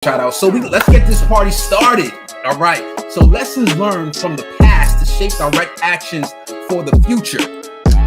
Shout out. So let's get this party started. All right. So lessons learned from the past to shape direct actions for the future.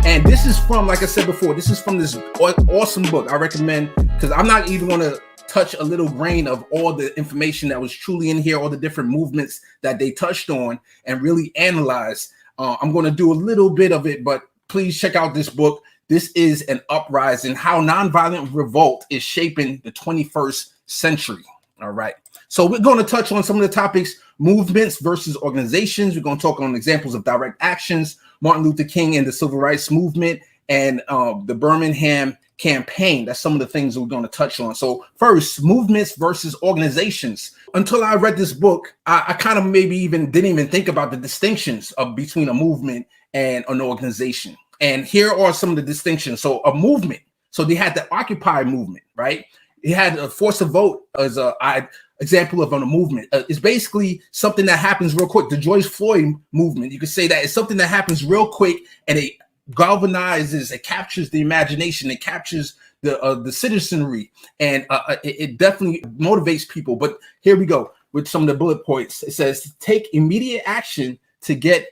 And this is from, like I said before, this is from this awesome book. I recommend, because I'm not even going to touch a little grain of all the information that was truly in here, all the different movements that they touched on and really analyzed. I'm going to do a little bit of it, but please check out this book. This is an uprising, how nonviolent revolt is shaping the 21st century. All right. So we're going to touch on some of the topics: movements versus organizations. We're going to talk on examples of direct actions, Martin Luther King and the Civil Rights Movement, and the Birmingham Campaign. That's some of the things we're going to touch on. So first, movements versus organizations. Until I read this book, I kind of maybe didn't even think about the distinctions between a movement and an organization. And here are some of the distinctions. So a movement. So they had the Occupy movement, right? It had a force of vote as an example of a movement. It's basically something that happens real quick. The George Floyd movement, you could say that it's something that happens real quick, and it galvanizes, it captures the imagination, it captures the citizenry, and it definitely motivates people. But here we go with some of the bullet points. It says take immediate action to get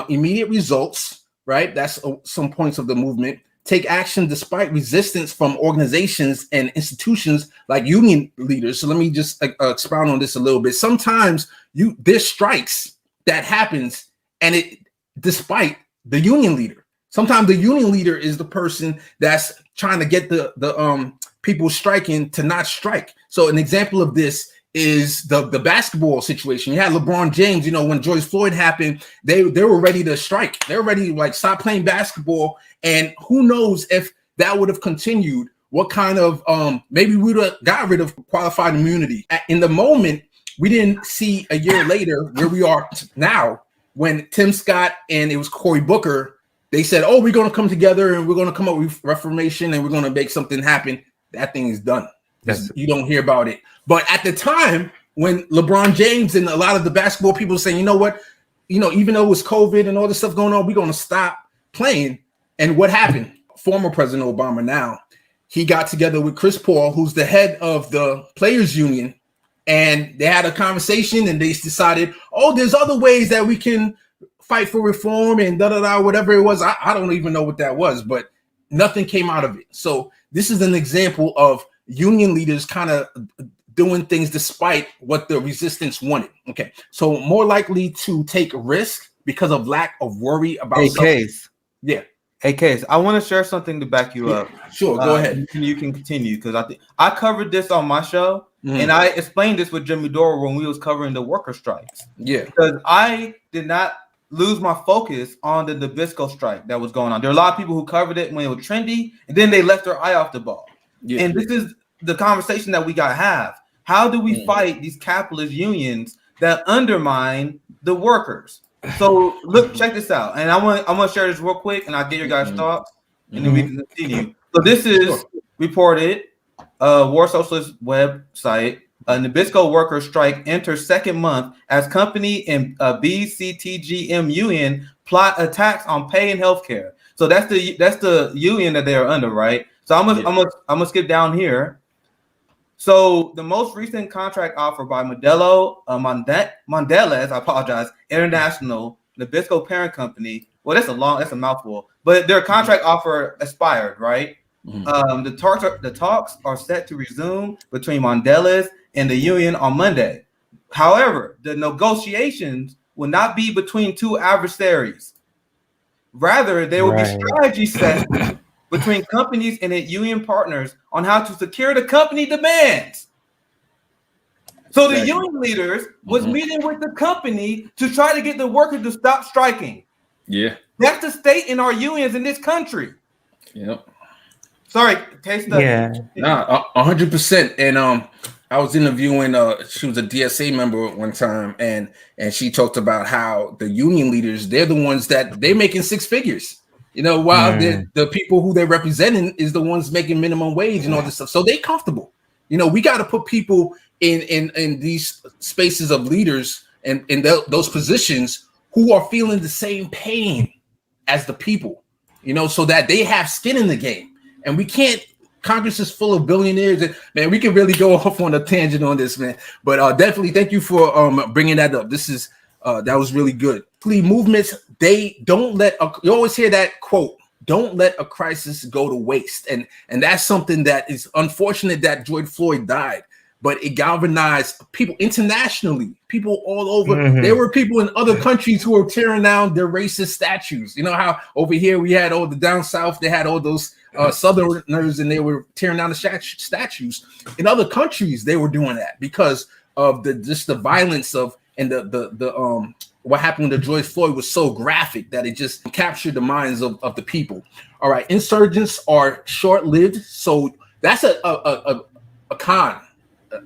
immediate results, right? That's some points of the movement. Take action despite resistance from organizations and institutions like union leaders. So let me just expound on this a little bit. Sometimes there's strikes that happens, and it despite the union leader. Sometimes the union leader is the person that's trying to get the people striking to not strike. So an example of this is the basketball situation. You had LeBron James, when George Floyd happened, they were ready to strike. They were ready to stop playing basketball. And who knows if that would have continued, what kind of, maybe we would have got rid of qualified immunity. In the moment, we didn't see a year later where we are now, when Tim Scott and it was Cory Booker, they said, oh, we're going to come together and we're going to come up with reformation and we're going to make something happen. That thing is done. Yes. You don't hear about it. But at the time when LeBron James and a lot of the basketball people saying, you know what, even though it was COVID and all this stuff going on, we're going to stop playing. And what happened? Former President Obama now, he got together with Chris Paul, who's the head of the players union, and they had a conversation and they decided, oh, there's other ways that we can fight for reform and whatever it was. I don't even know what that was, but nothing came out of it. So this is an example of union leaders kind of doing things despite what the resistance wanted. Okay, so more likely to take risk because of lack of worry about case. Yeah. Hey, Case, I want to share something to back you up. Sure, go ahead. You can continue, because I think I covered this on my show, and I explained this with Jimmy Dore when we was covering the worker strikes. Yeah. Because I did not lose my focus on the Nabisco strike that was going on. There are a lot of people who covered it when it was trendy, and then they left their eye off the ball. Yeah. And this is the conversation that we got to have. How do we fight these capitalist unions that undermine the workers? So look, check this out, and I'm gonna share this real quick, and I'll get your guys' thoughts, and then we can continue. So this is reported, War Socialist website. Nabisco workers strike enters second month as company and BCTGM union plot attacks on pay and healthcare. So that's the union that they are under, right? So I'm gonna skip down here. So the most recent contract offer by Modelo Mondelez, I apologize, International, Nabisco parent company. Well, that's a mouthful, but their contract offer expired, right? The talks are set to resume between Mondelez and the union on Monday. However, the negotiations will not be between two adversaries. Rather, there will be strategy sessions between companies and its union partners on how to secure the company demands. So the union leaders was meeting with the company to try to get the workers to stop striking. Yeah. That's the state in our unions in this country. Yep. Sorry, taste study. Yeah. Nah, 100%. And I was interviewing she was a DSA member one time, and she talked about how the union leaders, they're the ones that they're making six figures. While the people who they're representing is the ones making minimum wage and all this stuff. So they comfortable. We got to put people in these spaces of leaders and in those positions who are feeling the same pain as the people, so that they have skin in the game. And we can't Congress is full of billionaires, and man, we can really go off on a tangent on this, man. But definitely, thank you for bringing that up. This is that was really good. Movements, they don't let you always hear that quote, don't let a crisis go to waste, and that's something that is unfortunate that George Floyd died, but it galvanized people internationally, people all over. There were people in other countries who were tearing down their racist statues. You know how over here we had all the down south, they had all those Southerners, and they were tearing down the statues. In other countries, they were doing that because of the violence of and the what happened to George Floyd was so graphic that it just captured the minds of the people. All right, insurgents are short-lived, so that's a con.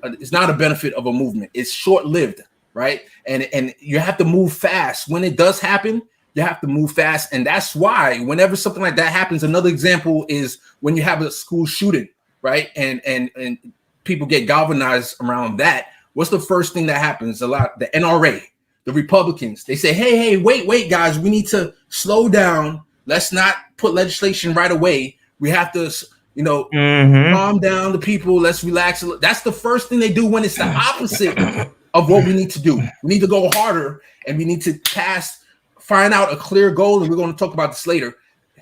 It's not a benefit of a movement. It's short-lived, right? And you have to move fast. When it does happen, you have to move fast, and that's why whenever something like that happens, another example is when you have a school shooting, right? And people get galvanized around that. What's the first thing that happens? The NRA, the Republicans, they say, hey, wait, guys, we need to slow down. Let's not put legislation right away. We have to, calm down the people. Let's relax. That's the first thing they do when it's the opposite of what we need to do. We need to go harder, and we need to find out a clear goal. And we're going to talk about this later.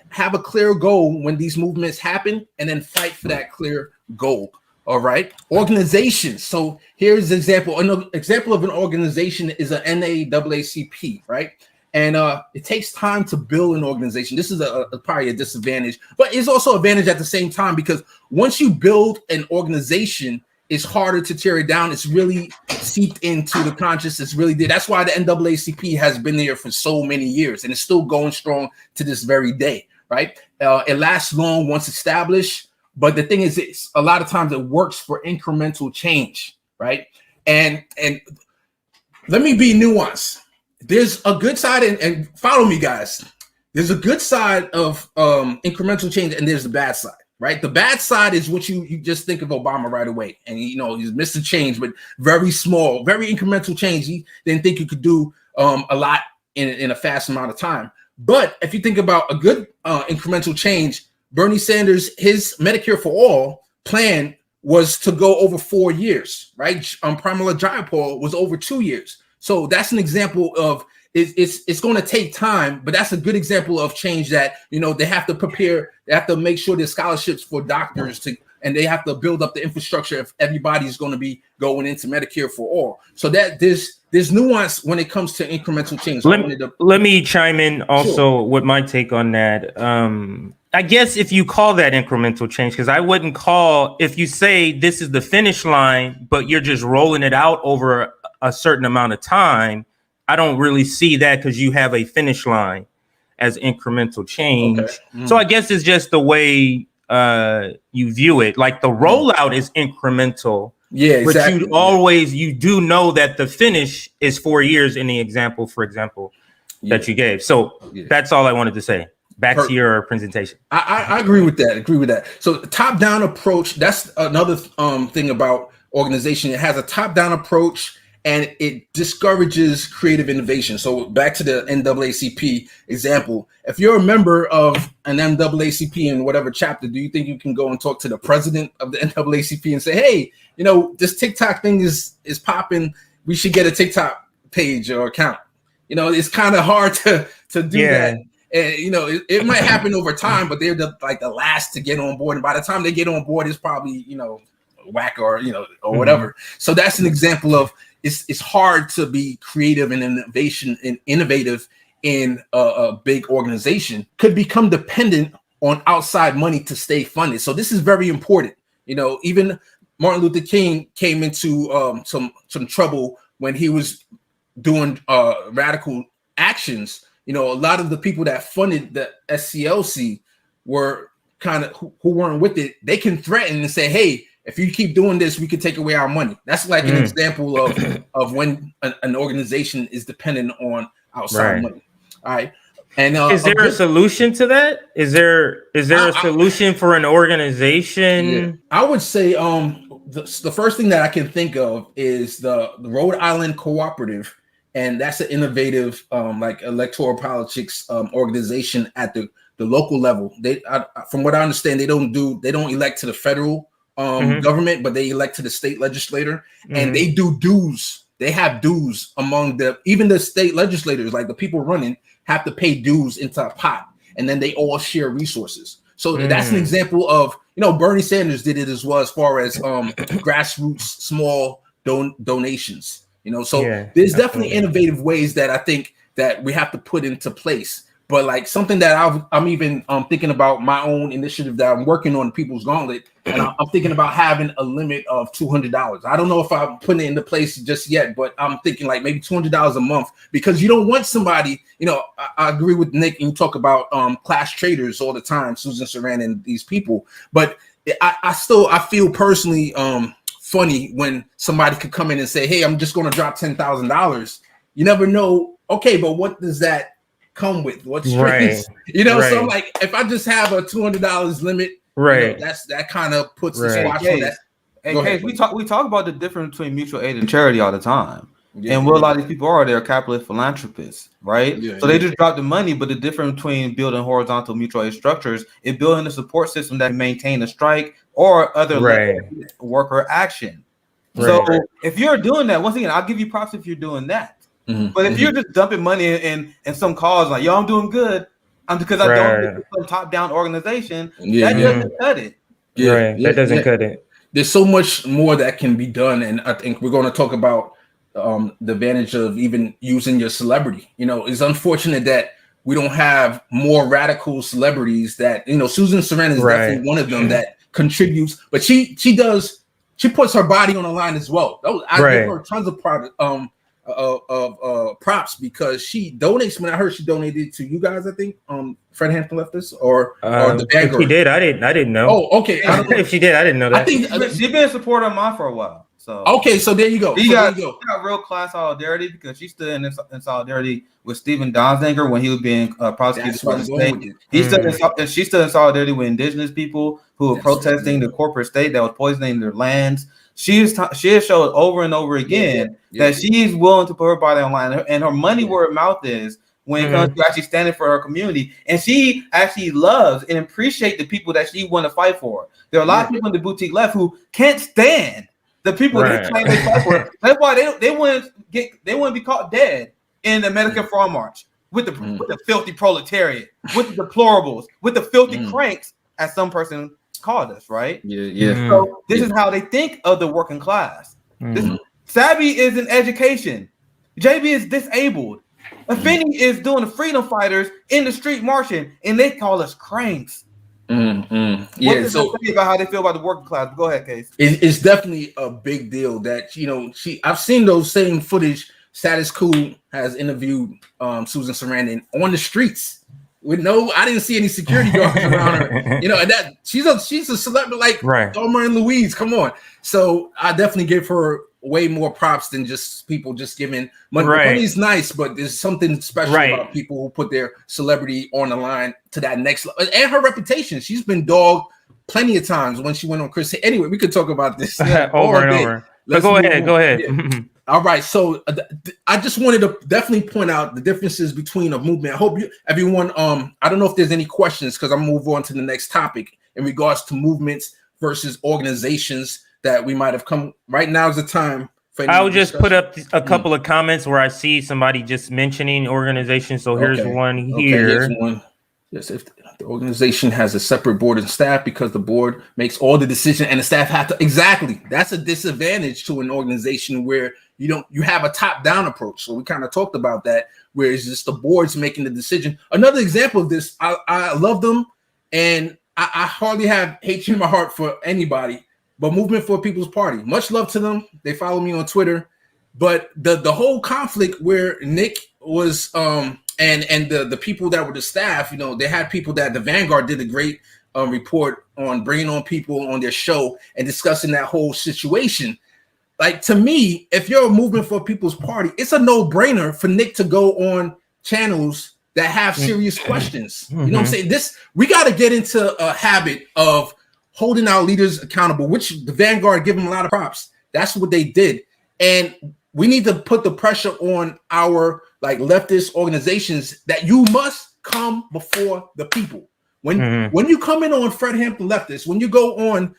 Have a clear goal when these movements happen, and then fight for that clear goal. All right. Organizations. So here's an example. An example of an organization is an NAACP, right? And it takes time to build an organization. This is probably a disadvantage, but it's also an advantage at the same time, because once you build an organization, it's harder to tear it down. It's really seeped into the consciousness. Really did. That's why the NAACP has been there for so many years, and it's still going strong to this very day, right? It lasts long once established. But the thing is, a lot of times it works for incremental change, right? And let me be nuanced. There's a good side, and follow me, guys. There's a good side of incremental change, and there's the bad side, right? The bad side is what you just think of Obama right away, and he's Mr. Change, but very small, very incremental change. He didn't think you could do a lot in a fast amount of time. But if you think about a good incremental change, Bernie Sanders, his Medicare for All plan was to go over 4 years, right? Pramila Jayapal was over 2 years. So that's an example of it's going to take time, but that's a good example of change that, they have to prepare. They have to make sure there's scholarships for doctors and they have to build up the infrastructure if everybody's going to be going into Medicare for All. So that there's nuance when it comes to incremental change. Let me chime in also with my take on that. I guess if you call that incremental change, because I wouldn't if you say this is the finish line, but you're just rolling it out over a certain amount of time, I don't really see that, because you have a finish line as incremental change. Okay. So I guess it's just the way you view it. Like the rollout is incremental. Yeah, exactly. But you do know that the finish is 4 years in the example, for example, that you gave. So that's all I wanted to say. Back to your presentation. I agree with that. So top-down approach, that's another thing about organization. It has a top-down approach, and it discourages creative innovation. So back to the NAACP example. If you're a member of an NAACP in whatever chapter, do you think you can go and talk to the president of the NAACP and say, hey, this TikTok thing is popping. We should get a TikTok page or account. It's kind of hard to do that. And it might happen over time, but they're the last to get on board. And by the time they get on board, it's probably whack or whatever. So that's an example of it's hard to be creative and innovative in a big organization. Could become dependent on outside money to stay funded. So this is very important. Even Martin Luther King came into some trouble when he was doing radical actions. A lot of the people that funded the SCLC were kind of who weren't with it. They can threaten and say, hey, if you keep doing this, we could take away our money. That's like an example of when an organization is dependent on outside money. All right. And is there a solution to that? Is there a solution for an organization? Yeah. I would say the first thing that I can think of is the Rhode Island Cooperative. And that's an innovative, electoral politics organization at the the local level. From what I understand, they don't elect to the federal government, but they elect to the state legislator, and they do dues. They have dues among even the state legislators, like the people running, have to pay dues into a pot, and then they all share resources. So that's an example of, Bernie Sanders did it as well, as far as grassroots small donations. So there's definitely innovative ways that I think that we have to put into place. But like something that I'm even thinking about my own initiative that I'm working on, People's Gauntlet, and I'm thinking about having a limit of $200. I don't know if I'm putting it into place just yet, but I'm thinking like maybe $200 a month, because you don't want somebody, I agree with Nick, and you talk about class traders all the time, Susan Sarandon and these people, but I feel personally funny when somebody could come in and say, hey, I'm just going to drop $10,000. You never know. Okay, but what does that come with? What strings? So I'm like, if I just have a $200 limit, that kind of puts the squash on that. Hey, we talk about the difference between mutual aid and charity all the time. And what a lot of these people are, they're capitalist philanthropists, right? So they just drop the money, but the difference between building horizontal mutual aid structures is building a support system that can maintain a strike or other worker action. So if you're doing that, once again, I'll give you props if you're doing that. But if you're just dumping money in some cause, like, yo, I'm doing good, because I don't get some top-down organization, that doesn't cut it. That doesn't cut it. There's so much more that can be done, and I think we're going to talk about the advantage of even using your celebrity. It's unfortunate that we don't have more radical celebrities that, Susan Sarandon is definitely one of them that contributes, but she puts her body on the line as well. I give her tons of props, because she donates. When I heard she donated to you guys, I think Fred Hampton left us, or the Vanguard. She did. I didn't know. Oh, okay. If she did, I didn't know that. I think she's been a supporter of mine for a while. So okay, so there you go. She got real class solidarity, because she stood in solidarity with Stephen Donziger when he was being prosecuted by the state. She stood in solidarity with indigenous people who were protesting the corporate state that was poisoning their lands. She has showed over and over again that she's willing to put her body online, and her money where her mouth is when it comes to actually standing for her community. And she actually loves and appreciates the people that she want to fight for. There are a lot of people in the boutique left who can't stand the people that claim they fight for. That's why they want to be caught dead in the American Farm March with the filthy proletariat, with the deplorables, with the filthy cranks, as some person called us, right? So this is how they think of the working class. Savvy is in education. JB is disabled. Afeni is doing the freedom fighters in the street marching, and they call us cranks. What does that say about how they feel about the working class? Go ahead, Case. It's definitely a big deal that I've seen those same footage. Status Quo has interviewed Susan Sarandon on the streets. I didn't see any security guards around her. And that she's a celebrity like Thelma and Louise. Come on. So I definitely give her way more props than just people just giving money. Money's nice, but there's something special about people who put their celebrity on the line to that next level. And her reputation. She's been dogged plenty of times when she went on Chris. Anyway, we could talk about this over and over. Go ahead. Yeah. All right, so I just wanted to definitely point out the differences between a movement. I hope everyone, I don't know if there's any questions, because I'm move on to the next topic in regards to movements versus organizations that we might have come. Right now is the time. I'll just put up a couple of comments where I see somebody just mentioning organizations. So here's one here. Here's one. Yes, if the organization has a separate board and staff, because the board makes all the decision and the staff have to. Exactly. That's a disadvantage to an organization where you have a top-down approach. So we kind of talked about that, where it's just the board's making the decision. Another example of this, I love them, and I hardly have hatred in my heart for anybody, but Movement for People's Party. Much love to them. They follow me on Twitter. But the whole conflict where Nick was and the people that were the staff, they had people that the Vanguard did a great report on bringing on people on their show and discussing that whole situation. Like, to me, if you're a Movement for People's Party, it's a no-brainer for Nick to go on channels that have serious questions. You know what I'm saying? We got to get into a habit of holding our leaders accountable, which the Vanguard give them a lot of props. That's what they did. And we need to put the pressure on our leftist organizations that you must come before the people. When you come in on Fred Hampton Leftist, when you go on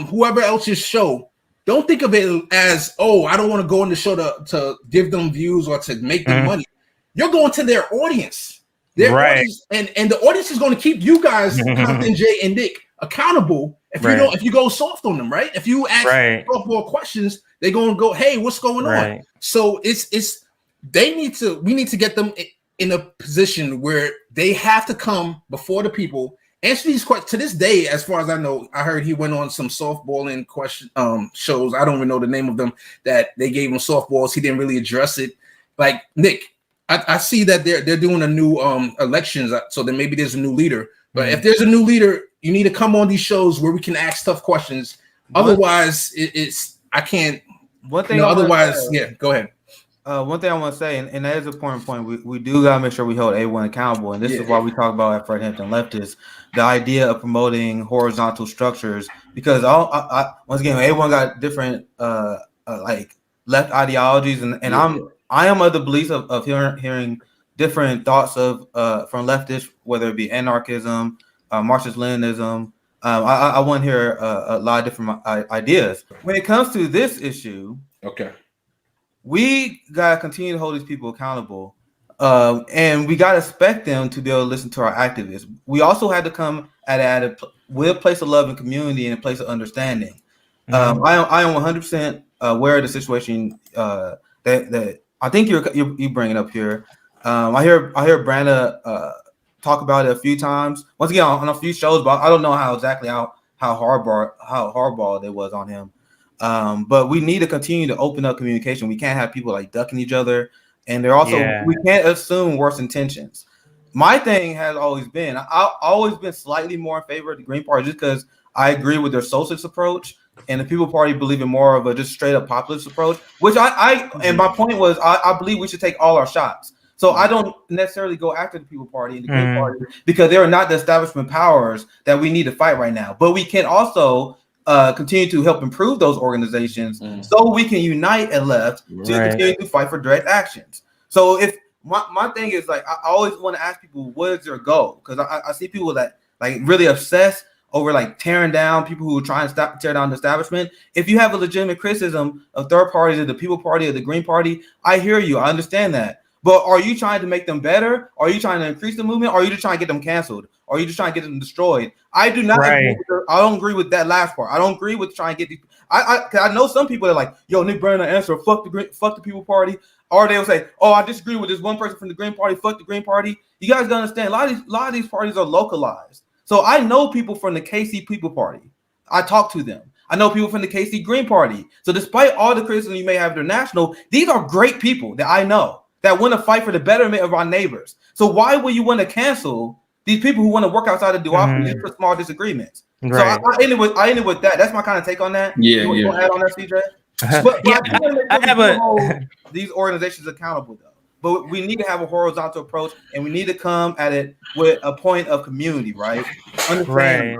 whoever else's show, don't think of it as, oh, I don't want to go on the show to give them views or to make them money. You're going to their audience. Audience, and the audience is going to keep you guys, Compton, Jay, and Nick, accountable if you go soft on them, right? If you ask softball questions, they're going to go, hey, what's going on? So we need to get them in a position where they have to come before the people, answer these questions. To this day, as far as I know, I heard he went on some softballing question shows. I don't even know the name of them, that they gave him softballs. He didn't really address it. Like, Nick, I see that they're doing a new elections, so then maybe there's a new leader. But if there's a new leader, you need to come on these shows where we can ask tough questions. Otherwise, I can't. One thing. Otherwise, go ahead. One thing I want to say, and that is an important point, we do got to make sure we hold A1 accountable. And this is why we talk about at Fred Hampton Leftist, the idea of promoting horizontal structures. Because once again, A1 got different like left ideologies, and I am of the belief of hearing different thoughts of from leftists, whether it be anarchism, Marxist-Leninism. I want to hear a lot of different ideas. When it comes to this issue, we gotta continue to hold these people accountable, and we gotta expect them to be able to listen to our activists. We also had to come with a place of love and community and a place of understanding. I am 100% aware of the situation that I think you bringing up here. I hear Branda talk about it a few times. Once again, on a few shows, but I don't know how hardball it was on him. But we need to continue to open up communication. We can't have people like ducking each other, and they're also we can't assume worse intentions. My thing has always been I've always been slightly more in favor of the Green Party just because I agree with their socialist approach, and the People Party believe in more of a just straight up populist approach. Which and my point was I believe we should take all our shots. So I don't necessarily go after the People Party and the Green Party because they are not the establishment powers that we need to fight right now. But we can also continue to help improve those organizations so we can unite and left to continue to fight for direct actions. So if my thing is like, I always want to ask people, what is their goal? Because I see people that like really obsess over like tearing down people who are trying to tear down the establishment. If you have a legitimate criticism of third parties, of the People Party or the Green Party, I hear you. I understand that. But are you trying to make them better? Are you trying to increase the movement? Or are you just trying to get them canceled? Or are you just trying to get them destroyed? I do not. I don't agree with that last part. I don't agree with trying to get these. I know some people that are like, yo, Nick Brandon answer, fuck the People Party. Or they'll say, oh, I disagree with this one person from the Green Party, fuck the Green Party. You guys gotta understand, a lot of these parties are localized. So I know people from the KC People Party. I talk to them. I know people from the KC Green Party. So despite all the criticism you may have international, these are great people that I know that want to fight for the betterment of our neighbors. So why would you want to cancel these people who want to work outside of duopoly just for small disagreements? Right. So I ended with that. That's my kind of take on that. You want to add on that, CJ? But I have these organizations accountable though. But we need to have a horizontal approach, and we need to come at it with a point of community, right? Right.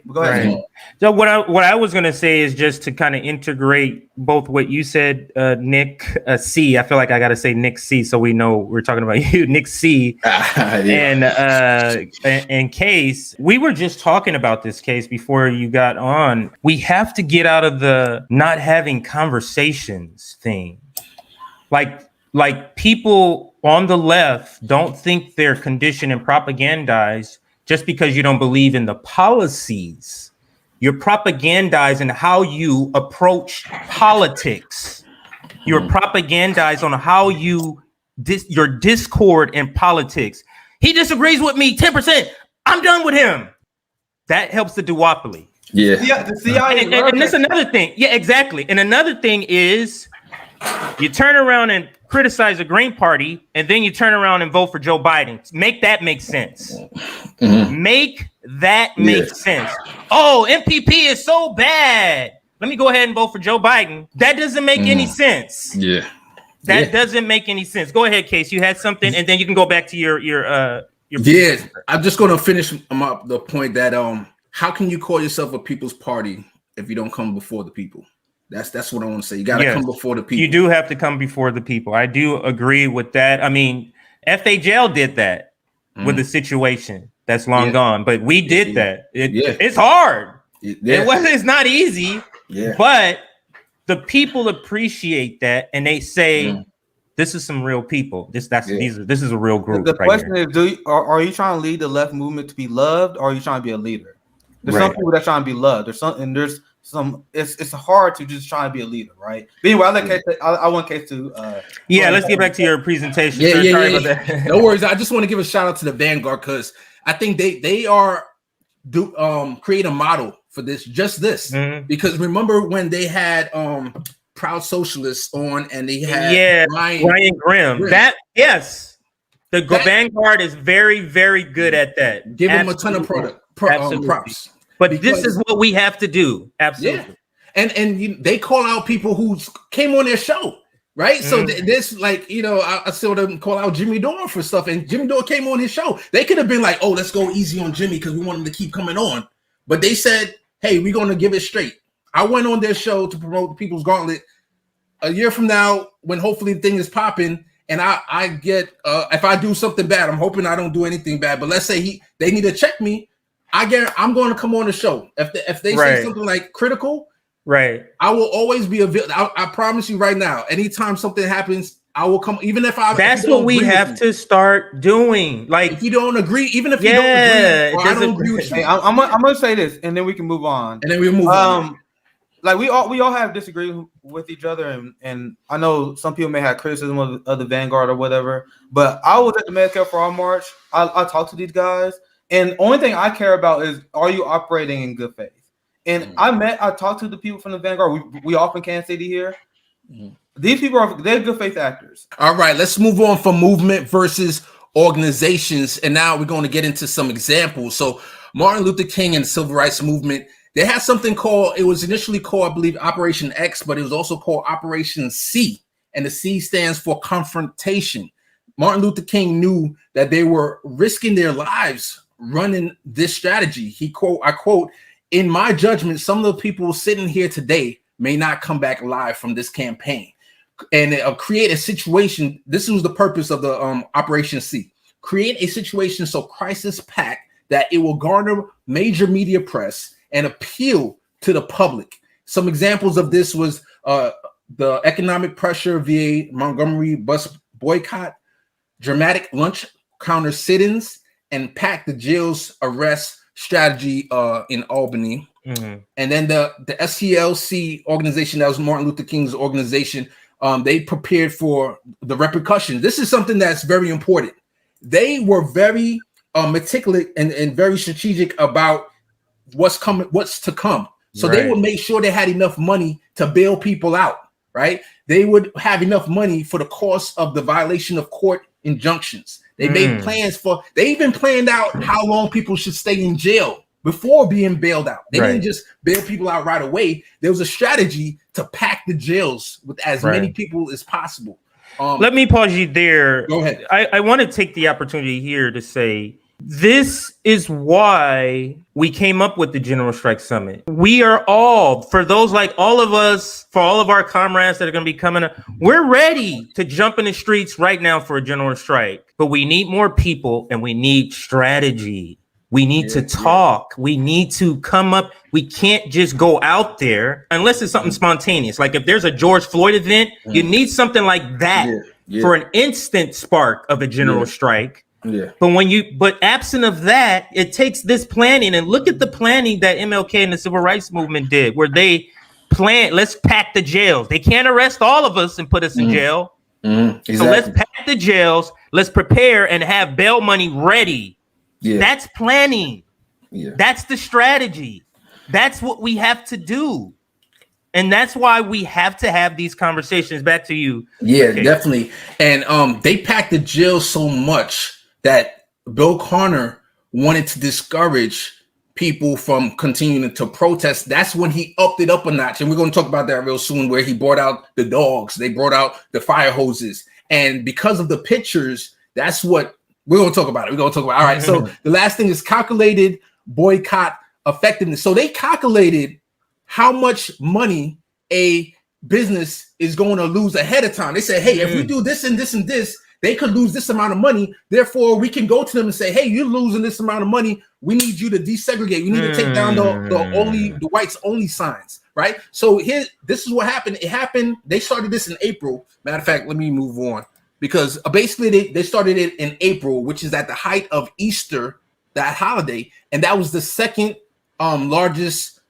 Go ahead. Right. So what I was going to say is just to kind of integrate both what you said, Nick C. I feel like I got to say Nick C. so we know we're talking about you, Nick C. And Case. We were just talking about this case before you got on. We have to get out of the not having conversations thing, like people on the left don't think they're conditioned and propagandized just because you don't believe in the policies. You're propagandizing how you approach politics. You're propagandized on how your discord in politics. He disagrees with me 10%. I'm done with him. That helps the duopoly. And that's another thing. Yeah, exactly. And another thing is you turn around and criticize the Green Party, and then you turn around and vote for Joe Biden. Make that make sense. Make that make sense. Oh, MPP is so bad. Let me go ahead and vote for Joe Biden. That doesn't make any sense. That doesn't make any sense. Go ahead, Case. You had something, and then you can go back to your I'm just going to finish the point that how can you call yourself a people's party if you don't come before the people? That's what I want to say. You got to come before the people. You do have to come before the people. I do agree with that. I mean, FHL did that. with a situation that's long gone. But we did that. It's hard. It's not easy. But the people appreciate that, and they say, "This is some real people. This is a real group." The question is, are you trying to lead the left movement to be loved, or are you trying to be a leader? There's some people that trying to be loved. There's some. It's hard to just try to be a leader, right? But anyway, I want Case to. Let's get back to your presentation. Sorry about that. No worries. I just want to give a shout out to the Vanguard because I think they are create a model for this. Because remember when they had Proud Socialists on and they had Ryan Grimm. The Vanguard is very, very good at that. Give them a ton of props. But this is what we have to do. Absolutely. Yeah. And they call out people who came on their show, right? So this, like, I saw them call out Jimmy Dore for stuff, and Jimmy Dore came on his show. They could have been like, oh, let's go easy on Jimmy because we want him to keep coming on. But they said, hey, we're going to give it straight. I went on their show to promote the People's Gauntlet. A year from now, when hopefully the thing is popping, and I get, if I do something bad, I'm hoping I don't do anything bad, but let's say they need to check me. I'm going to come on the show. If they say something like critical, I will always be available. I promise you right now, anytime something happens, I will come, even if I. That's what we have to start doing. Like, if you don't agree, even if you don't agree, or I don't agree with you. Hey, I'm gonna say this, and then we can move on. Like we all have disagreement with each other, and I know some people may have criticism of the Vanguard or whatever. But I was at the Medicare for All March. I talked to these guys. And the only thing I care about is, are you operating in good faith? And I talked to the people from the Vanguard. We often can't say here. These people they're good faith actors. All right, let's move on from movement versus organizations. And now we're going to get into some examples. So Martin Luther King and the Civil Rights Movement, they had something called, it was initially called, I believe, Operation X, but it was also called Operation C. And the C stands for confrontation. Martin Luther King knew that they were risking their lives running this strategy. I quote, "In my judgment, some of the people sitting here today may not come back alive from this campaign." And create a situation. This was the purpose of the Operation C. Create a situation so crisis packed that it will garner major media press and appeal to the public. Some examples of this was the economic pressure via Montgomery bus boycott, dramatic lunch counter sit-ins, and pack the jails arrest strategy in Albany. And then the SCLC organization, that was Martin Luther King's organization, they prepared for the repercussions. This is something that's very important. They were very meticulous and very strategic about what's to come. So they would make sure they had enough money to bail people out, right? They would have enough money for the cost of the violation of court injunctions. They made plans they even planned out how long people should stay in jail before being bailed out. They didn't just bail people out right away. There was a strategy to pack the jails with as many people as possible. Let me pause you there. Go ahead. I want to take the opportunity here to say, this is why we came up with the General Strike Summit. We are all, for those like all of us, for all of our comrades that are going to be coming up, we're ready to jump in the streets right now for a general strike. But we need more people and we need strategy. We need to talk. We need to come up. We can't just go out there unless it's something spontaneous. Like if there's a George Floyd event, you need something like that for an instant spark of a general strike. But absent of that, it takes this planning, and look at the planning that MLK and the Civil Rights Movement did, where they planned, let's pack the jails. They can't arrest all of us and put us in jail. Exactly. So let's pack the jails. Let's prepare and have bail money ready. That's planning. That's the strategy. That's what we have to do. And that's why we have to have these conversations. Back to you. Definitely. And they packed the jail so much that Bill Connor wanted to discourage people from continuing to protest. That's when he upped it up a notch. And we're going to talk about that real soon, where he brought out the dogs. They brought out the fire hoses. And because of the pictures, that's what we're going to talk about. All right. So the last thing is calculated boycott effectiveness. So they calculated how much money a business is going to lose ahead of time. They said, hey, if we do this and this and this, They could lose this amount of money. Therefore, we can go to them and say, hey, you're losing this amount of money. We need you to desegregate. We need to take down the whites only signs, right? So this is what happened. It happened. They started this in April. Matter of fact, let me move on, because basically they started it in April, which is at the height of Easter, that holiday, and that was the second largest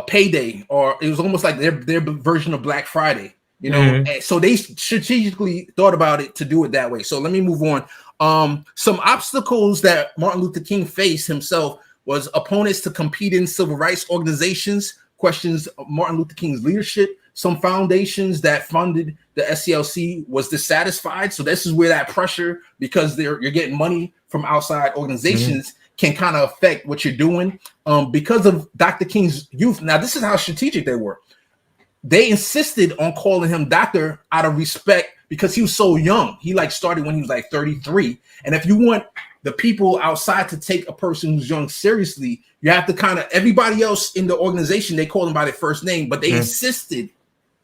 payday, or it was almost like their version of Black Friday. And so they strategically thought about it to do it that way. So let me move on. Some obstacles that Martin Luther King faced himself was opponents to compete in civil rights organizations, questions Martin Luther King's leadership. Some foundations that funded the SCLC was dissatisfied. So this is where that pressure, because you're getting money from outside organizations, can kind of affect what you're doing. Because of Dr. King's youth. Now, this is how strategic they were. They insisted on calling him doctor out of respect because he was so young. He started when he was 33. And if you want the people outside to take a person who's young seriously, you have to everybody else in the organization, they call him by their first name, but they insisted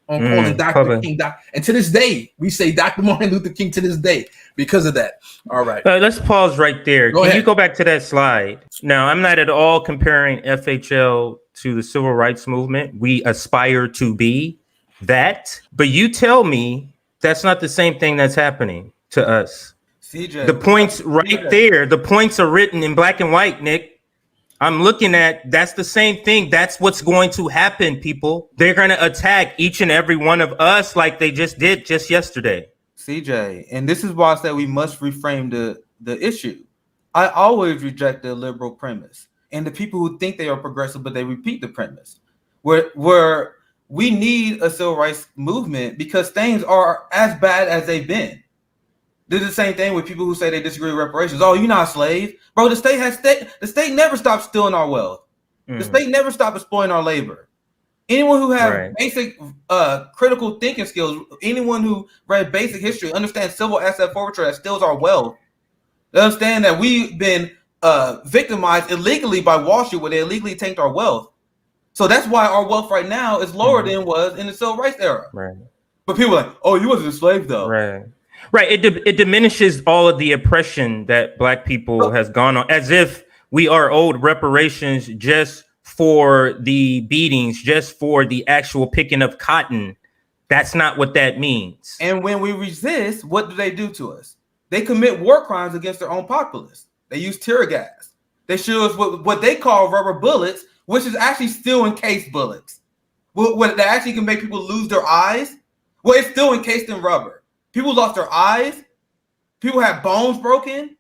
on calling Dr. King doctor. And to this day, we say Dr. Martin Luther King to this day because of that. All right. Let's pause right there. Can you go back to that slide? Now, I'm not at all comparing FHL to the civil rights movement. We aspire to be that. But you tell me that's not the same thing that's happening to us. CJ. The points right there, the points are written in black and white, Nick. I'm looking at, that's the same thing. That's what's going to happen, people. They're going to attack each and every one of us like they just did just yesterday. CJ, and this is why I said we must reframe the issue. I always reject the liberal premise and the people who think they are progressive, but they repeat the premise. Where we need a civil rights movement because things are as bad as they've been. Did the same thing with people who say they disagree with reparations. Oh, you're not a slave. Bro, the state never stopped stealing our wealth. The state never stopped exploiting our labor. Anyone who has basic critical thinking skills, anyone who read basic history, understands civil asset forfeiture that steals our wealth. They understand that we've been victimized illegally by Wall Street, where they illegally tanked our wealth. So that's why our wealth right now is lower than it was in the civil rights era. Right. But people are like, oh, you wasn't a slave though. Right. It diminishes all of the oppression that Black people has gone on, as if we are owed reparations just for the beatings, just for the actual picking of cotton. That's not what that means. And when we resist, what do they do to us? They commit war crimes against their own populace. They use tear gas. They shoot us with what they call rubber bullets, which is actually still encased bullets. What that actually can make people lose their eyes. Well, it's still encased in rubber. People lost their eyes. People have bones broken.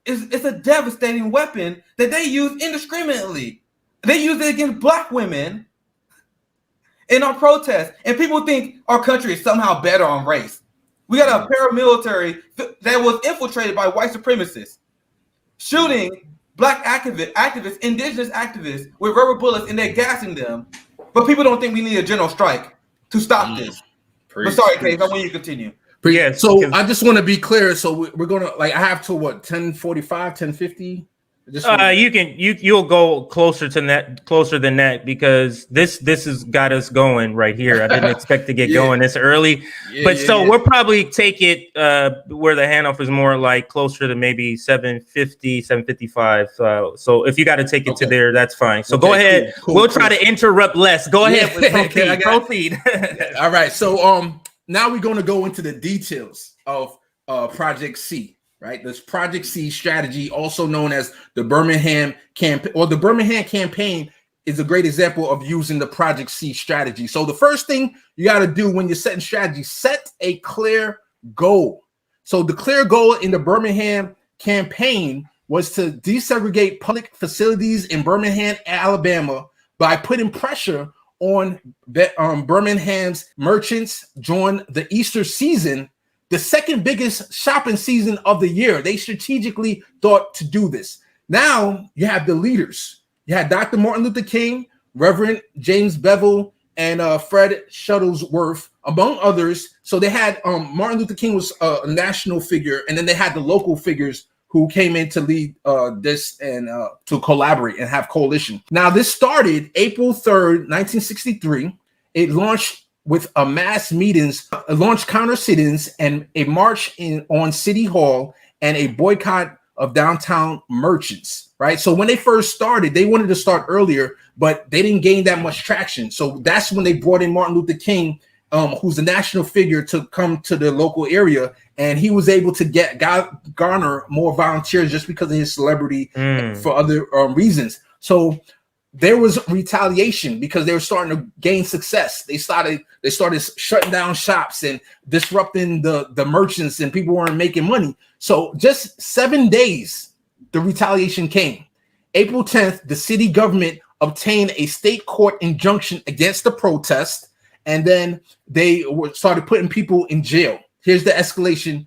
It's a devastating weapon that they use indiscriminately. They use it against Black women in our protests. And people think our country is somehow better on race. We got a paramilitary that was infiltrated by white supremacists, shooting Black activists, indigenous activists with rubber bullets, and they're gassing them. But people don't think we need a general strike to stop this. But sorry, Case, I want you to continue. Yeah, so I just want to be clear. So we're gonna I have to 10:45, 10:50. You'll go closer than that because this has got us going right here. I didn't expect to get going this early, we'll probably take it where the handoff is more like closer to maybe 7:50, 7:55. So if you got to take it to there, that's fine. So go ahead. Cool, we'll try to interrupt less. Go ahead. With proceed. All right. So now we're going to go into the details of Project C, right? This Project C strategy, also known as the Birmingham Campaign, or the Birmingham Campaign is a great example of using the Project C strategy. So the first thing you got to do when you're setting strategy, set a clear goal. So the clear goal in the Birmingham Campaign was to desegregate public facilities in Birmingham, Alabama, by putting pressure on Birmingham's merchants during the Easter season, the second biggest shopping season of the year. They strategically thought to do this. Now you have the leaders. You had Dr. Martin Luther King, Reverend James Bevel, and Fred Shuttlesworth, among others. So they had Martin Luther King was a national figure, and then they had the local figures who came in to lead this and to collaborate and have coalition. Now, this started April 3rd, 1963. It launched with a mass meetings, launch counter sit-ins, and a march on City Hall, and a boycott of downtown merchants, right? So when they first started, they wanted to start earlier, but they didn't gain that much traction. So that's when they brought in Martin Luther King, who's a national figure, to come to the local area, and he was able to garner more volunteers just because of his celebrity for other reasons. So there was retaliation because they were starting to gain success. They started shutting down shops and disrupting the merchants, and people weren't making money. So just 7 days, the retaliation came. April 10th, the city government obtained a state court injunction against the protest, and then they started putting people in jail. Here's the escalation.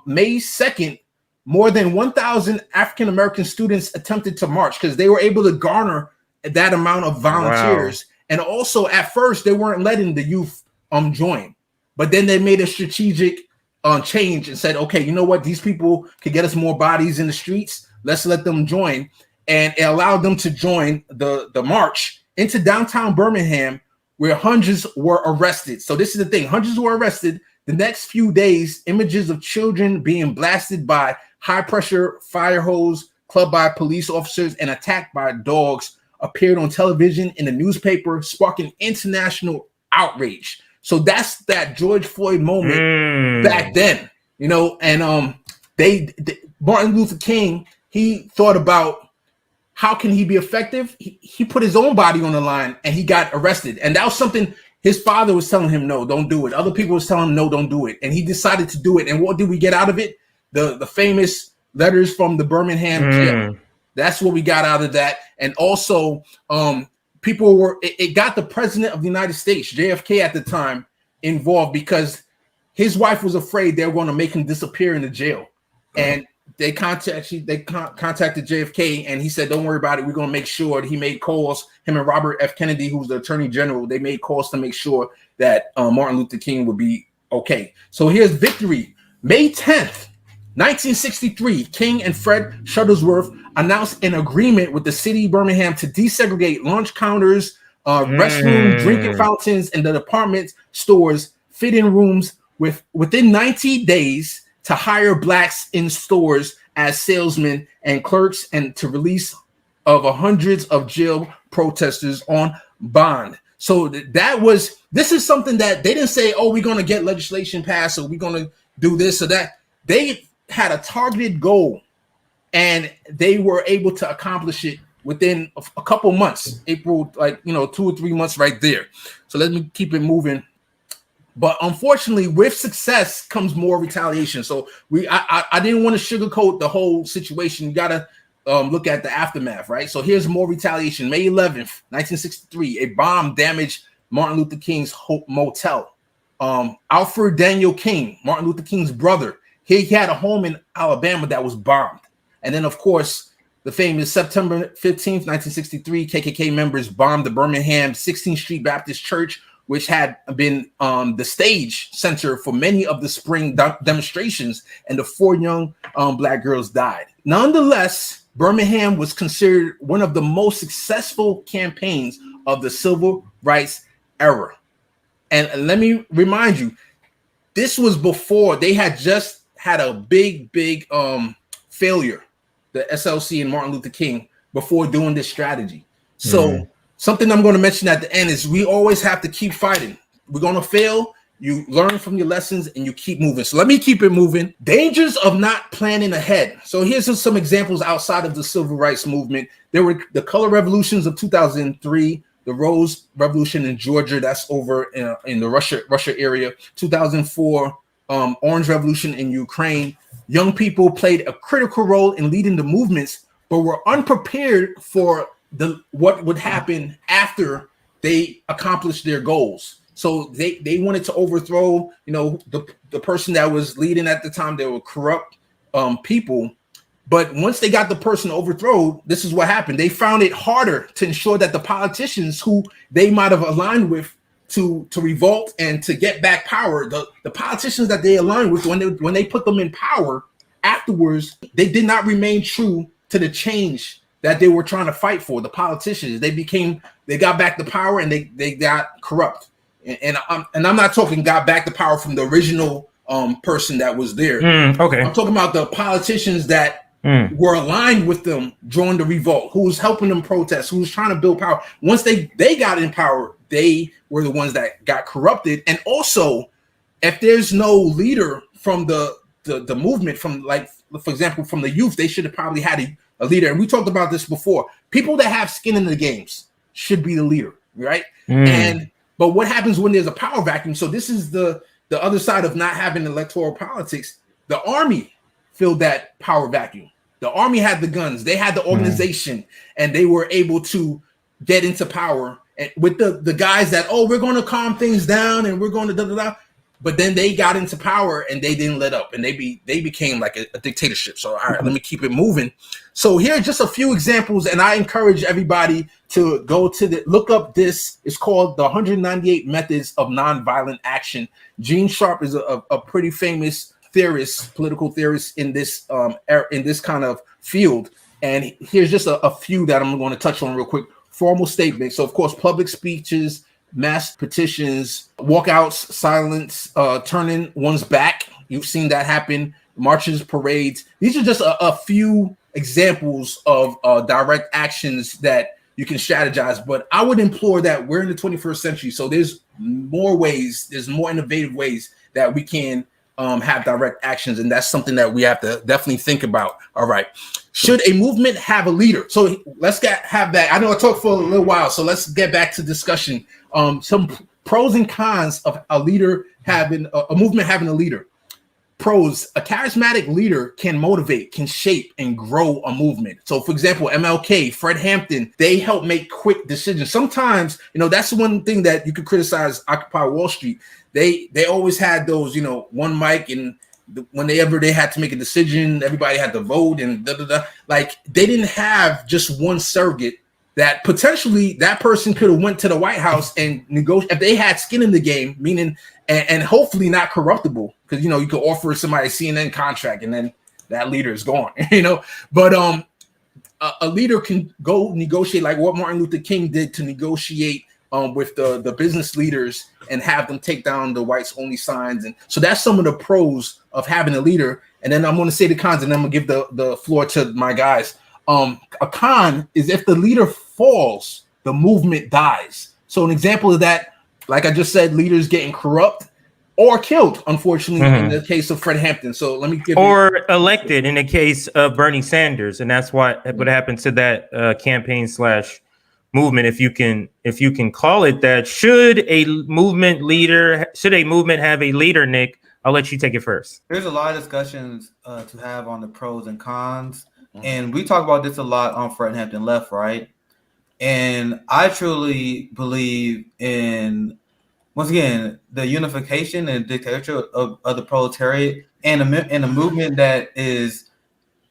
May 2nd, more than 1,000 African-American students attempted to march because they were able to garner that amount of volunteers. Wow. And also at first they weren't letting the youth join, but then they made a strategic change and said, okay, you know what, these people could get us more bodies in the streets, let's let them join. And it allowed them to join the march into downtown Birmingham, where hundreds were arrested. So this is the thing, hundreds were arrested. The next few days, images of children being blasted by high pressure fire hose, clubbed by police officers, and attacked by dogs appeared on television, in the newspaper, sparking international outrage. So that's that George Floyd moment back then, you know. And Martin Luther King, he thought about how can he be effective. He put his own body on the line, and he got arrested. And that was something his father was telling him, no, don't do it. Other people was telling him, no, don't do it. And he decided to do it. And what did we get out of it? The famous letters from the Birmingham jail. That's what we got out of that. And also, it got the president of the United States, JFK at the time, involved because his wife was afraid they were going to make him disappear in the jail. And they contacted JFK, and he said, don't worry about it. We're going to make sure. He made calls, him and Robert F. Kennedy, who's the attorney general, they made calls to make sure that Martin Luther King would be okay. So here's victory. May 10th, 1963, King and Fred Shuttlesworth announced an agreement with the city of Birmingham to desegregate lunch counters, restroom, drinking fountains, and the department stores, fit-in rooms within 90 days to hire blacks in stores as salesmen and clerks, and to release of hundreds of jail protesters on bond. So this is something that they didn't say, oh, we're going to get legislation passed, or we're going to do this or that. They had a targeted goal, and they were able to accomplish it within a couple months. April, 2 or 3 months right there. So let me keep it moving. But unfortunately, with success comes more retaliation. So I didn't want to sugarcoat the whole situation. You got to look at the aftermath, right? So here's more retaliation. May 11th, 1963, a bomb damaged Martin Luther King's motel. Alfred Daniel King, Martin Luther King's brother, he had a home in Alabama that was bombed. And then, of course, the famous September 15th, 1963, KKK members bombed the Birmingham 16th Street Baptist Church, which had been the stage center for many of the spring demonstrations, and the 4 young black girls died. Nonetheless, Birmingham was considered one of the most successful campaigns of the civil rights era. And let me remind you, this was before they had just had a big failure, the SLC and Martin Luther King, before doing this strategy. So something I'm going to mention at the end is we always have to keep fighting. We're going to fail. You learn from your lessons and you keep moving. So let me keep it moving. Dangers of not planning ahead. So here's some examples outside of the civil rights movement. There were the color revolutions of 2003, the Rose Revolution in Georgia, that's over in the Russia area, 2004, Orange Revolution in Ukraine. Young people played a critical role in leading the movements, but were unprepared for what would happen after they accomplished their goals. So they wanted to overthrow, the person that was leading at the time. They were corrupt people. But once they got the person overthrown, this is what happened. They found it harder to ensure that the politicians who they might have aligned with to revolt and to get back power, the politicians that they aligned with, when they put them in power afterwards, they did not remain true to the change that they were trying to fight for. The politicians, they got back the power, and they got corrupt. and I'm not talking got back the power from the original person that was there. Okay. I'm talking about the politicians that were aligned with them during the revolt, who was helping them protest, who was trying to build power. Once they got in power, they were the ones that got corrupted. And also, if there's no leader from the movement, from, like, for example, from the youth, they should have probably had a leader. And we talked about this before. People that have skin in the games should be the leader, right? But what happens when there's a power vacuum? So this is the other side of not having electoral politics. The army filled that power vacuum. The army had the guns, they had the organization, and they were able to get into power. And with the guys that, we're going to calm things down and we're going to da-da-da. But then they got into power and they didn't let up, and they became like a dictatorship. So, all right, let me keep it moving. So here are just a few examples, and I encourage everybody to go to look up this. It's called the 198 Methods of Nonviolent Action. Gene Sharp is a pretty famous theorist, political theorist in this kind of field. And here's just a few that I'm going to touch on real quick. Formal statements. So, of course, public speeches, mass petitions, walkouts, silence, turning one's back. You've seen that happen. Marches, parades. These are just a few examples of direct actions that you can strategize. But I would implore that we're in the 21st century. So there's more ways, there's more innovative ways that we can have direct actions. And that's something that we have to definitely think about. All right. Should a movement have a leader? So let's have that. I know I talked for a little while, so let's get back to discussion. Some pros and cons of a leader having a movement having a leader. Pros: a charismatic leader can motivate, can shape, and grow a movement. So, for example, MLK, Fred Hampton, they help make quick decisions. Sometimes, that's one thing that you could criticize Occupy Wall Street. They always had those, one mic, and whenever they had to make a decision, everybody had to vote and da-da-da. Like, they didn't have just one surrogate that potentially that person could have went to the White House and negotiate if they had skin in the game, meaning and hopefully not corruptible, because you could offer somebody a CNN contract and then that leader is gone, But a leader can go negotiate like what Martin Luther King did to negotiate with the business leaders and have them take down the whites only signs. And so that's some of the pros of having a leader. And then I'm going to say the cons, and then I'm going to give the floor to my guys. A con is if the leader falls, the movement dies. So an example of that, like I just said, leaders getting corrupt or killed, unfortunately, in the case of Fred Hampton. So let me give elected in the case of Bernie Sanders. And that's what happened to that campaign / movement, if you can call it that. Should a movement have a leader, Nick? I'll let you take it first. There's a lot of discussions to have on the pros and cons. And we talk about this a lot on Fred Hampton Left, right? And I truly believe in, once again, the unification and dictatorship of the proletariat, and a movement that is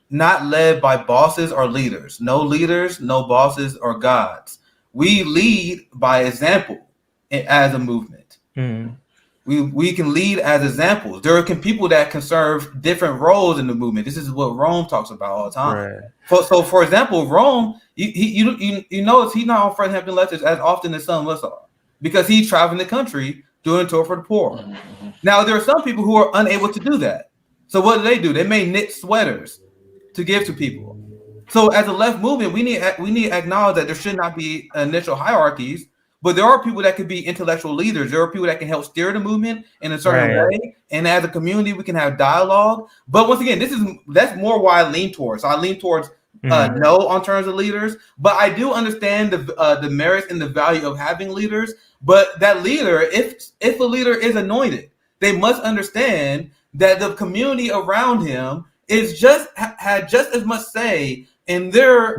not led by bosses or leaders. No leaders, no bosses or gods. We lead by example as a movement. We can lead as examples. There can people that can serve different roles in the movement. This is what Rome talks about all the time. Right. So, for example, Rome, you notice he's not on Fred Hampton Left as often as some of us are, because he's traveling the country doing a tour for the poor. Now, there are some people who are unable to do that. So what do? They may knit sweaters to give to people. So as a left movement, we need to acknowledge that there should not be initial hierarchies, but there are people that could be intellectual leaders. There are people that can help steer the movement in a certain way. And as a community, we can have dialogue. But once again, that's more what I lean towards. So I lean towards no on terms of leaders, but I do understand the merits and the value of having leaders. But that leader, if a leader is anointed, they must understand that the community around him had just as much say in their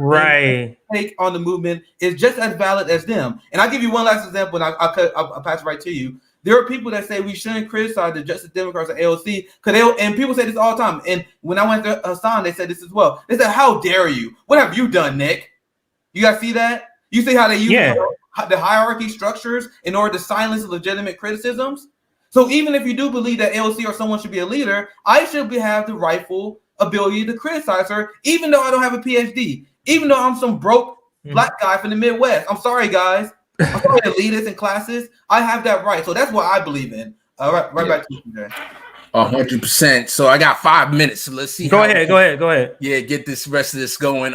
take on the movement, is just as valid as them. And I'll give you one last example, and I'll pass it right to you. There are people that say we shouldn't criticize the Justice Democrats or AOC, and people say this all the time. And when I went to Hassan, they said this as well. They said, "How dare you? What have you done, Nick?" You guys see that? You see how they use the hierarchy structures in order to silence legitimate criticisms? So even if you do believe that AOC or someone should be a leader, I should have the rightful ability to criticize her, even though I don't have a PhD, even though I'm some broke black guy from the Midwest. I'm sorry, guys. I'm sorry, elitists in classes. I have that right. So that's what I believe in. Right back to you there. 100%. So I got 5 minutes. So let's see. Go ahead. Yeah, get this rest of this going.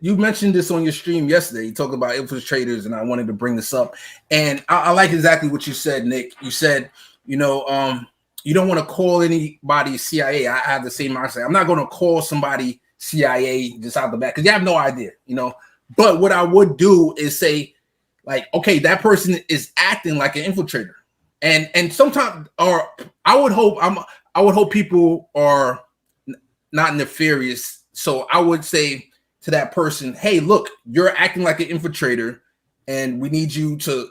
You mentioned this on your stream yesterday. You talked about infiltrators, and I wanted to bring this up. And I like exactly what you said, Nick. You said, you don't want to call anybody CIA. I have the same mindset. I'm not going to call somebody CIA just out the back because you have no idea, But what I would do is say, like, okay, that person is acting like an infiltrator. And sometimes, or I would hope people are not nefarious. So I would say to that person, hey, look, you're acting like an infiltrator, and we need you to.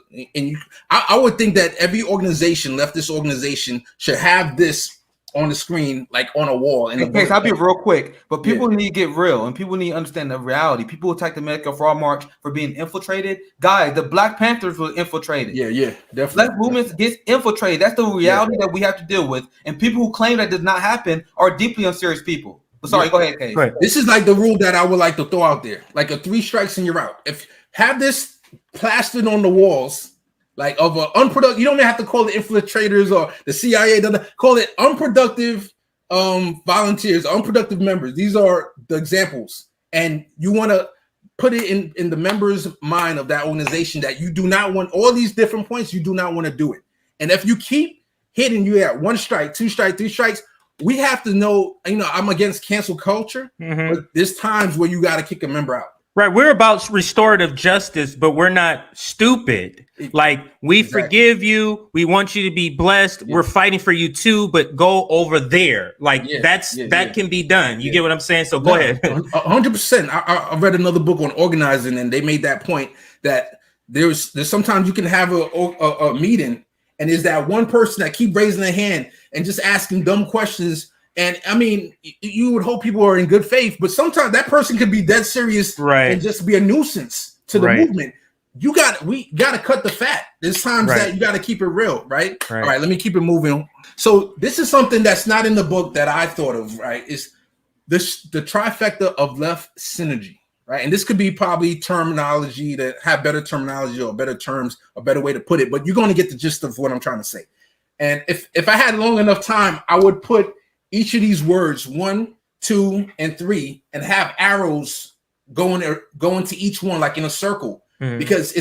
I would think that every organization, leftist organization, should have this on the screen, like on a wall. Okay, I'll be real quick, but people need to get real, and people need to understand the reality. People attack the Medicare for All March for being infiltrated. Guys, the Black Panthers were infiltrated. Yeah, definitely. Black movements get infiltrated. That's the reality that we have to deal with. And people who claim that does not happen are deeply unserious people. But sorry, go ahead, Case. Right. This is like the rule that I would like to throw out there, like a 3 strikes and you're out. If have this plastered on the walls. Like of a unproductive, you don't even have to call it infiltrators or the CIA. Call it unproductive volunteers, unproductive members. These are the examples, and you want to put it in the members' mind of that organization that you do not want all these different points. You do not want to do it, and if you keep hitting, you at 1 strike, 2 strike, 3 strikes. We have to know. I'm against cancel culture, but there's times where you got to kick a member out. Right, we're about restorative justice, but we're not stupid. Like, we forgive you, we want you to be blessed. We're fighting for you too, but go over there. Like that can be done. You get what I'm saying? So go ahead. 100%. I read another book on organizing, and they made that point that there's sometimes you can have a meeting, and there's that one person that keep raising their hand and just asking dumb questions. And I mean, you would hope people are in good faith, but sometimes that person could be dead serious and just be a nuisance to the movement. We got to cut the fat. There's times that you got to keep it real, right? All right, let me keep it moving. So this is something that's not in the book that I thought of, right? Is the trifecta of left synergy, right? And this could be probably terminology that have better terminology or better terms, a better way to put it, but you're going to get the gist of what I'm trying to say. And if I had long enough time, I would put each of these words 1, 2, and 3, and have arrows going to each one like in a circle, because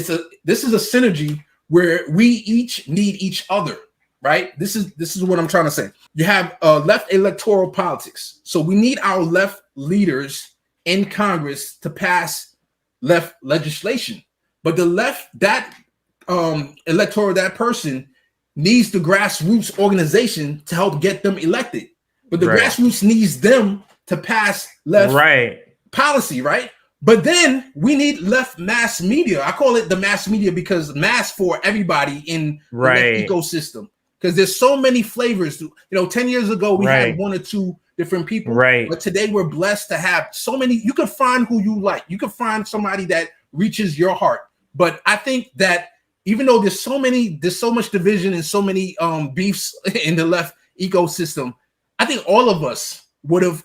this is a synergy where we each need each other, right? This is what I'm trying to say. You have left electoral politics, so we need our left leaders in Congress to pass left legislation, but the left electoral that person needs the grassroots organization to help get them elected. But the grassroots needs them to pass left policy, right? But then we need left mass media. I call it the mass media because mass for everybody in the ecosystem. Because there's so many flavors. 10 years ago, we had 1 or 2 different people. Right. But today we're blessed to have so many. You can find who you like. You can find somebody that reaches your heart. But I think that even though there's so much division and so many beefs in the left ecosystem, I think all of us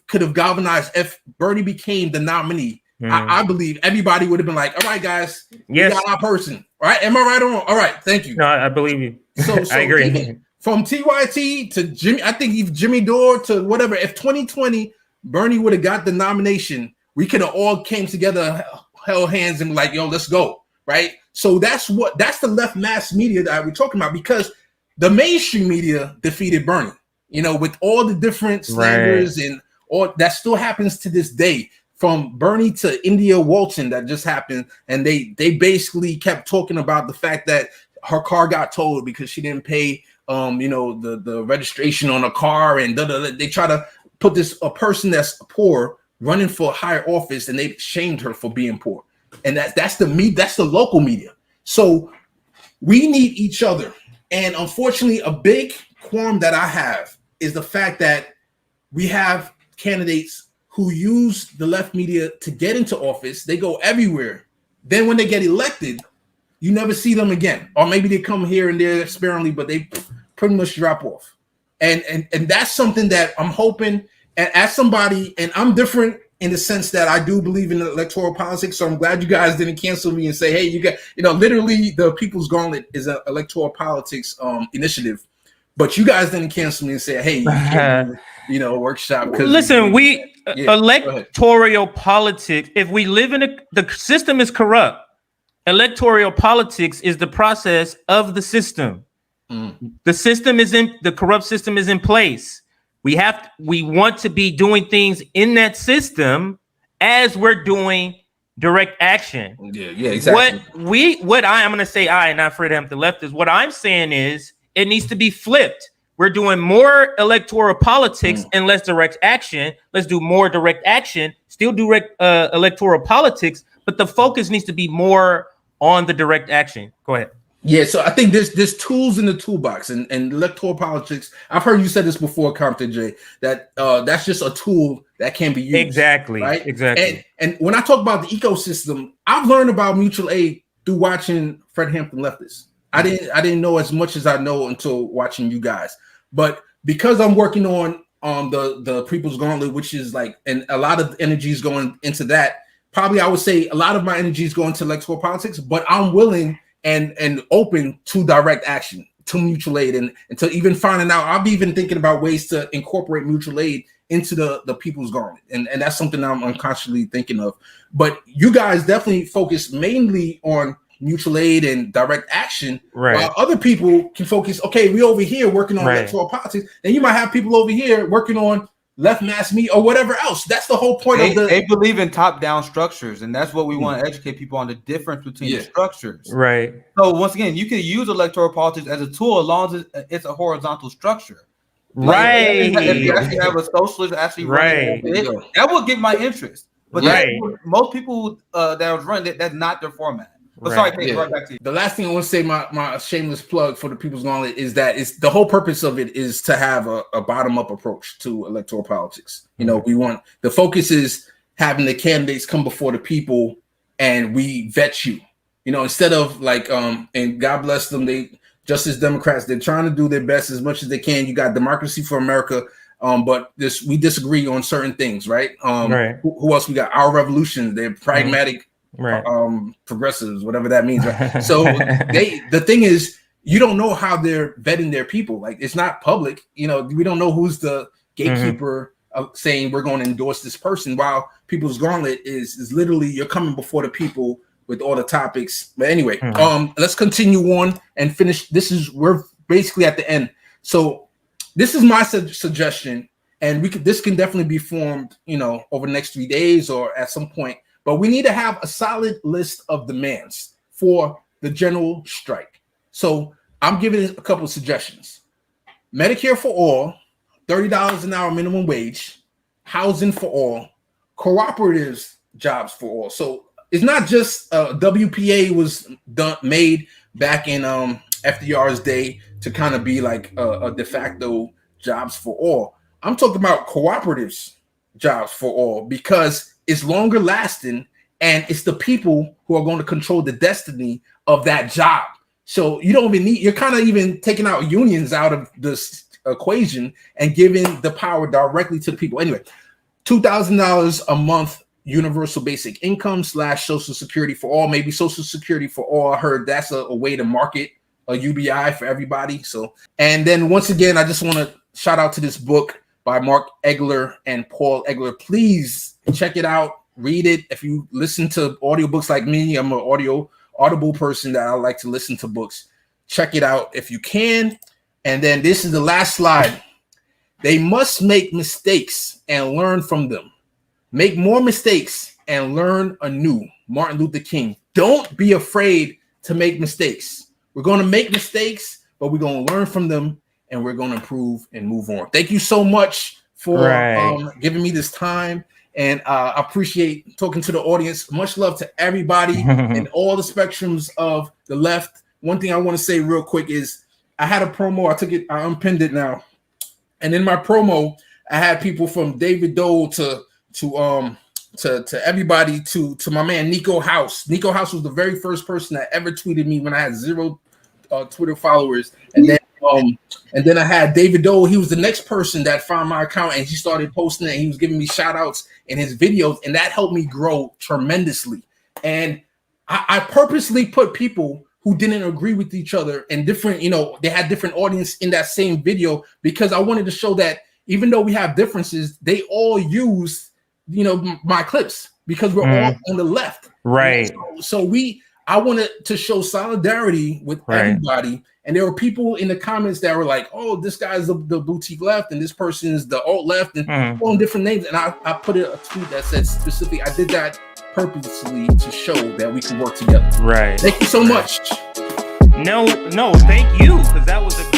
could have galvanized if Bernie became the nominee. I believe everybody would have been like, all right, guys, we got our person. Right? Am I right or wrong? All right, thank you. No, I believe you. So I agree. From TYT to Jimmy, I think even Jimmy Dore to whatever, if 2020 Bernie would have got the nomination, we could have all came together, held hands, and like, yo, let's go. Right? So that's the left mass media that we're talking about, because the mainstream media defeated Bernie. With all the different slanders and all that still happens to this day, from Bernie to India Walton that just happened. And they basically kept talking about the fact that her car got towed because she didn't pay, the registration on a car. And they try to put a person that's poor running for a higher office, and they shamed her for being poor. And that's the local media. So we need each other. And unfortunately, a big qualm that I have is the fact that we have candidates who use the left media to get into office. They go everywhere. Then when they get elected, you never see them again. Or maybe they come here and there sparingly, but they pretty much drop off. And that's something that I'm hoping, and as somebody, and I'm different in the sense that I do believe in electoral politics. So I'm glad you guys didn't cancel me and say, hey, you got, literally the People's Gauntlet is an electoral politics initiative. But you guys didn't cancel me and say, hey, you can't do, a workshop. Listen, electoral politics, if we live in the system is corrupt. Electoral politics is the process of the system. The system the corrupt system is in place. We want to be doing things in that system as we're doing direct action. Yeah, exactly. I'm going to say and not Fred Hampton left is what I'm saying is it needs to be flipped. We're doing more electoral politics and less direct action. Let's do more direct action, still do electoral politics, but the focus needs to be more on the direct action. Go ahead. Yeah, so I think there's tools in the toolbox and electoral politics. I've heard you said this before, Compton J, that that's just a tool that can be used. Exactly. Right. Exactly. And when I talk about the ecosystem, I've learned about mutual aid through watching Fred Hampton Leftists. I didn't know as much as I know until watching you guys. But because I'm working on the People's Gauntlet, which is and a lot of energy is going into that. Probably I would say a lot of my energy is going to electoral politics, but I'm willing and open to direct action, to mutual aid, and to even finding out. I'll be even thinking about ways to incorporate mutual aid into the People's Gauntlet, and that's something I'm unconsciously thinking of. But you guys definitely focus mainly on mutual aid and direct action, while other people can focus. Okay, we over here working on electoral politics, and you might have people over here working on left mass media or whatever else. That's the whole point they believe in top-down structures, and that's what we want to educate people on, the difference between the structures. Right. So once again, you can use electoral politics as a tool as long as it's a horizontal structure. Right. If you actually have a socialist actually running that will get my interest. But most people that was running that's not their format. But sorry, right back to you. The last thing I want to say, my shameless plug for the People's Gauntlet, is that the whole purpose of it is to have a bottom-up approach to electoral politics. We want the focus is having the candidates come before the people and we vet you. Instead of and God bless them, Justice Democrats, they're trying to do their best as much as they can. You got Democracy for America, but we disagree on certain things, right? Who else we got? Our Revolution, they're pragmatic. Progressives, whatever that means. Right? So the thing is, you don't know how they're vetting their people. It's not public. We don't know who's the gatekeeper of saying we're going to endorse this person. While People's Gauntlet is literally you're coming before the people with all the topics. But anyway, let's continue on and finish. We're basically at the end. So this is my suggestion, and this can definitely be formed, over the next 3 days or at some point. But we need to have a solid list of demands for the general strike. So I'm giving a couple of suggestions. Medicare for all, $30 an hour minimum wage, housing for all, cooperatives jobs for all. So it's not just WPA was made back in FDR's day to kind of be like a de facto jobs for all. I'm talking about cooperatives jobs for all, because it's longer lasting, and it's the people who are going to control the destiny of that job. So you don't even you're kind of even taking out unions out of this equation and giving the power directly to the people. Anyway, $2,000 a month universal basic income / Social Security for all. Maybe Social Security for all. I heard that's a way to market a UBI for everybody. So, and then once again, I just want to shout out to this book by Mark Engler and Paul Engler. Please check it out, read it. If you listen to audiobooks like me, I'm an audible person that I like to listen to books. Check it out if you can. And then this is the last slide. They must make mistakes and learn from them. Make more mistakes and learn anew. Martin Luther King. Don't be afraid to make mistakes. We're going to make mistakes, but we're going to learn from them, and we're going to improve and move on. Thank you so much for giving me this time. And I appreciate talking to the audience. Much love to everybody in all the spectrums of the left. One thing I want to say real quick is I had a promo. I unpinned it now. And in my promo, I had people from David Dole to everybody to my man Nico House. Nico House was the very first person that ever tweeted me when I had 0 Twitter followers, and then And then I had David Doe. He was the next person that found my account, and he started posting it. He was giving me shout outs in his videos, and that helped me grow tremendously. And I purposely put people who didn't agree with each other and different, they had different audience in that same video, because I wanted to show that even though we have differences, they all use, my clips, because we're all on the left. Right. So I wanted to show solidarity with everybody. And there were people in the comments that were like, oh, this guy's the boutique left and this person is the alt left, and all different names. And I put a tweet that said specifically, I did that purposely to show that we can work together. Right. Thank you so much. No, thank you, because that was a